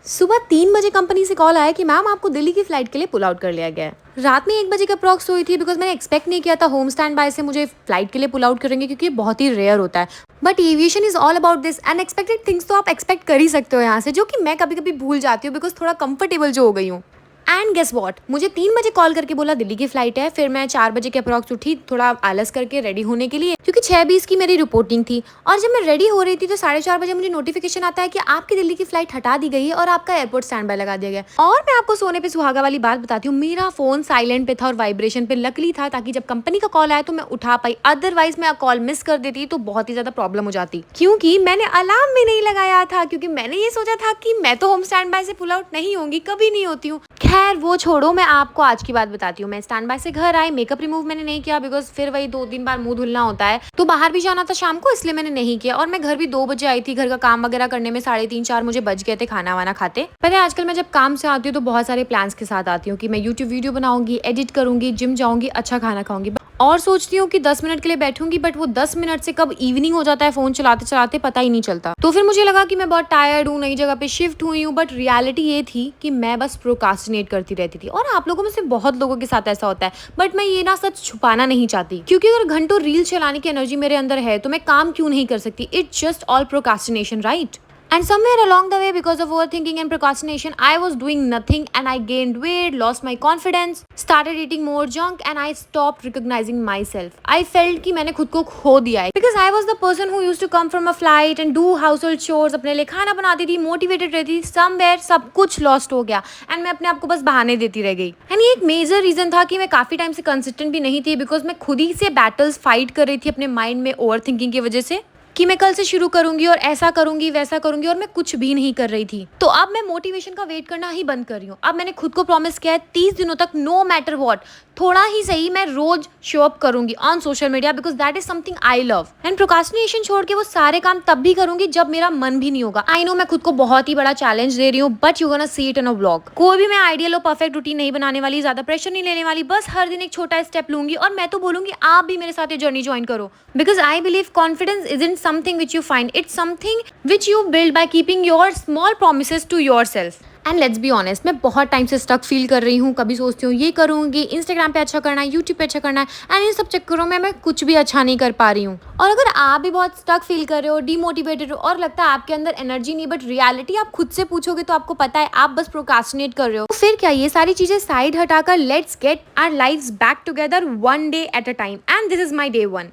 सुबह 3 बजे कंपनी से कॉल आया कि मैम आपको दिल्ली की फ्लाइट के लिए पुल आउट कर लिया गया है। रात में 1 बजे के अप्रॉक्स सोई थी बिकॉज मैंने एक्सपेक्ट नहीं किया था होम स्टैंड बाय से मुझे फ्लाइट के लिए पुल आउट करेंगे, क्योंकि ये बहुत ही रेयर होता है। But aviation is all about this unexpected things, तो आप एक्सपेक्ट कर ही सकते हो यहाँ से, जो कि मैं कभी कभी भूल जाती हूँ बिकॉज थोड़ा कंफर्टेबल जो हो गई हूँ। एंड गेस वॉट, मुझे 3 बजे कॉल करके बोला दिल्ली की फ्लाइट है। फिर मैं 4 बजे के अप्रॉक्स उठी, थोड़ा आलस करके रेडी होने के लिए, क्योंकि 6:20 की मेरी रिपोर्टिंग थी। और जब मैं रेडी हो रही थी तो 4:30 बजे मुझे नोटिफिकेशन आता है कि आपकी दिल्ली की फ्लाइट हटा दी गई है और आपका एयरपोर्ट स्टैंड बाय लगा दिया गया। और मैं आपको सोने पे सुहागा वाली बात बताती हूँ, मेरा फोन साइलेंट पे था और वाइब्रेशन पे लकली था, ताकि जब कंपनी का कॉल आया तो मैं उठा पाई। अदरवाइज मैं कॉल मिस कर देती तो बहुत ही ज्यादा प्रॉब्लम हो जाती, क्योंकि मैंने अलार्म भी नहीं लगाया था, क्योंकि मैंने ये सोचा था कि मैं तो होम स्टैंड बाय से पुल आउट नहीं होंगी, कभी नहीं होती हूँ। खैर वो छोड़ो, मैं आपको आज की बात बताती हूँ। मैं स्टैंड बाय से घर आई, मेकअप रिमूव मैंने नहीं किया बिकॉज फिर वही 2-3 बार मुंह धुलना होता है, तो बाहर भी जाना था शाम को, इसलिए मैंने नहीं किया। और मैं घर भी 2 बजे आई थी, घर का काम वगैरह करने में 3:30-4 मुझे बज गए थे खाना वाना खाते। पता है आजकल मैं जब काम से आती हूँ तो बहुत सारे प्लान्स के साथ आती हूँ कि मैं यूट्यूब वीडियो बनाऊंगी, एडिट करूंगी, जिम जाऊंगी, अच्छा खाना खाऊंगी, और सोचती हूँ कि 10 मिनट के लिए बैठूंगी, बट वो 10 मिनट से कब इवनिंग हो जाता है फोन चलाते चलाते पता ही नहीं चलता। तो फिर मुझे लगा कि मैं बहुत टायर्ड हूँ, नई जगह पे शिफ्ट हुई हूँ, बट रियलिटी ये थी कि मैं बस प्रोकास्टिनेट करती रहती थी। और आप लोगों में से बहुत लोगों के साथ ऐसा होता है, बट मैं ये ना सच छुपाना नहीं चाहती, क्योंकि अगर घंटों रील चलाने की एनर्जी मेरे अंदर है तो मैं काम क्यों नहीं कर सकती। It's just all procrastination, right? And somewhere along the way, because of overthinking and procrastination, I was doing nothing and I gained weight, lost my confidence, started eating more junk and I stopped recognizing myself. I felt कि मैंने खुद को खो दिया है, because I was the person who used to come from a flight and do household chores, अपने लिए खाना बनाती थी, motivated रहती थी। somewhere सब कुछ lost हो गया and मैं अपने आप को बस बहाने देती रह गई। And ये एक मेजर रीजन था कि मैं काफी टाइम से कंसिस्टेंट भी नहीं थी, बिकॉज मैं खुद ही से बैटल्स फाइट कर रही थी अपने माइंड में ओवर थिंकिंग की वजह से, कि मैं कल से शुरू करूंगी और ऐसा करूंगी वैसा करूंगी, और मैं कुछ भी नहीं कर रही थी। तो अब मैं मोटिवेशन का वेट करना ही बंद कर रही हूँ। अब मैंने खुद को प्रॉमिस किया है 30 दिनों तक, नो मैटर व्हाट, थोड़ा ही सही मैं रोज शो अप करूंगी on social media, because that is something I love. And procrastination छोड़ के वो सारे काम तब भी करूंगी जब मेरा मन भी नहीं होगा। आई नो मैं खुद को बहुत ही बड़ा चैलेंज दे रही हूँ, but you gonna see it in a vlog. कोई भी मैं आइडियल और परफेक्ट रूटीन नहीं बनाने वाली, ज्यादा प्रेशर नहीं लेने वाली, बस हर दिन एक छोटा स्टेप लूंगी। और मैं तो बोलूंगी आप भी मेरे साथ ये जर्नी ज्वाइन करो, because I believe confidence isn't something which you find, it's something which you build by keeping your small promises to yourself. And let's be honest, मैं बहुत टाइम से स्टक फील कर रही हूँ। कभी सोचती हूँ ये करूँगी, इंस्टाग्राम पे अच्छा करना है, यूट्यूब पे अच्छा करना है, एंड इन सब चक्करों में मैं कुछ भी अच्छा नहीं कर पा रही हूँ। और अगर आप भी बहुत स्टक फील कर रहे हो, डीमोटिवेटेड हो, और लगता है आपके अंदर एनर्जी नहीं, बट रियलिटी आप खुद से पूछोगे तो आपको पता है आप बस प्रोकास्टिनेट कर रहे हो, तो फिर क्या, ये सारी चीजें साइड हटाकर let's get our lives back together one day at a time. And this is my day 1।